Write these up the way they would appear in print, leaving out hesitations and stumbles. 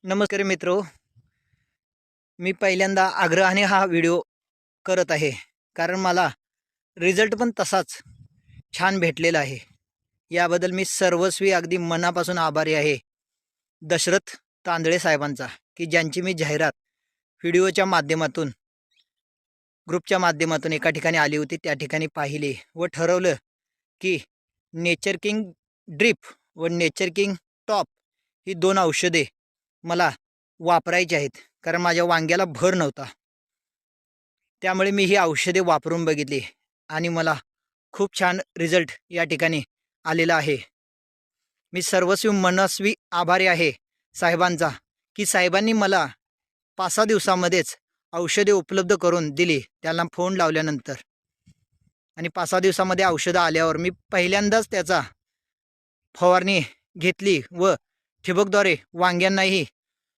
नमस्कार मित्रो, मी पहिल्यांदा आग्रहाने हा व्हिडिओ करत आहे, कारण मला रिझल्ट पण तसाच छान भेटलेला आहे. याबद्दल मी सर्वस्वी अगदी मनापासून आभारी आहे दशरथ तांदळे साहेबांचा, की ज्यांची मी जाहिरात व्हिडिओच्या माध्यमातून ग्रुपच्या माध्यमातून एका ठिकाणी आली होती. त्या ठिकाणी पाहिले व ठरवलं की नेचर किंग ड्रिप व नेचर किंग टॉप ही 2 औषधे मला वापरायची आहेत, कारण माझ्या वांग्याला भर नव्हता. त्यामुळे मी ही औषधे वापरून बघितली आणि मला खूप छान रिझल्ट या ठिकाणी आलेला आहे. मी सर्वस्वी मनस्वी आभारी आहे साहेबांचा, की साहेबांनी मला 5-6 दिवसामध्येच औषधे उपलब्ध करून दिली त्यांना फोन लावल्यानंतर. आणि 5-6 दिवसामध्ये औषधं आल्यावर मी पहिल्यांदाच त्याचा फवारणी घेतली व ठिबकद्वारे वांग्यांनाही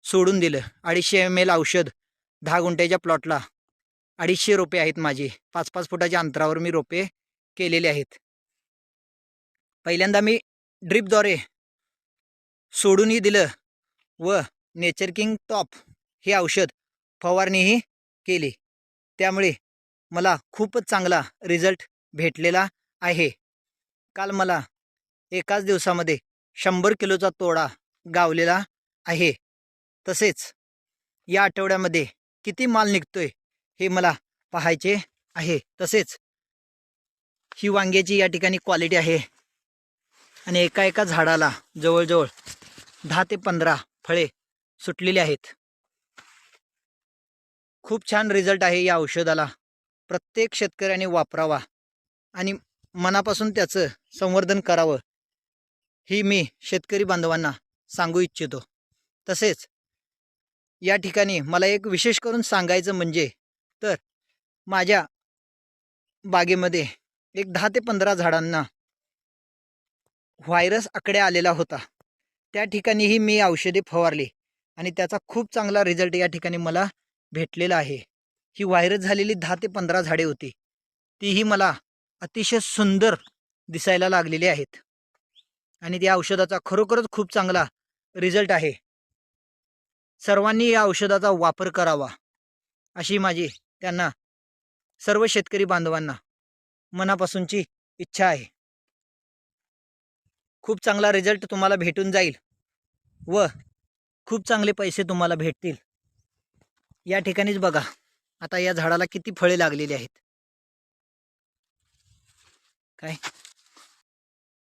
सोडून दिलं. 250 ml औषध 10 गुंठ्याच्या प्लॉटला 250 रोपे आहेत माझी. 5-5 फुटाच्या अंतरावर मी रोपे केलेले आहेत. पहिल्यांदा मी ड्रिपद्वारे सोडूनही दिलं व नेचर किंग टॉप हे औषध फवारणीही केली. त्यामुळे मला खूपच चांगला रिझल्ट भेटलेला आहे. काल मला एकाच दिवसामध्ये 100 किलोचा तोडा गावलेला आहे. तसेच या आठवड्यामध्ये किती माल निघतोय हे मला पाहायचे आहे. तसेच ही वांग्याची या ठिकाणी क्वालिटी आहे आणि एका झाडाला जवळजवळ 10 ते 15 फळे सुटलेली आहेत. खूप छान रिझल्ट आहे या औषधाला. प्रत्येक शेतकऱ्याने वापरावा आणि मनापासून त्याचं संवर्धन करावं, ही मी शेतकरी बांधवांना सांगू इच्छितो. तसेच या ठिकाणी मला एक विशेष करून सांगायचं म्हणजे, तर माझ्या बागेमध्ये एक 10 ते 15 झाडांना व्हायरस आकडे आलेला होता. त्या ठिकाणीही मी औषधे फवारली आणि त्याचा खूप चांगला रिझल्ट या ठिकाणी मला भेटलेला आहे. ही व्हायरस झालेली 10 ते 15 झाडे होती, तीही मला अतिशय सुंदर दिसायला लागलेली आहेत आणि त्या औषधाचा खरोखरच खूप चांगला रिझल्ट आहे. सर्वांनी या औषधाचा वापर करावा अशी माझी त्यांना सर्व शेतकरी बांधवांना मनापासूनची इच्छा आहे. खूप चांगला रिझल्ट तुम्हाला भेटून जाईल व खूप चांगले पैसे तुम्हाला भेटतील. या ठिकाणीच बघा, आता या झाडाला किती फळे लागलेली आहेत. काय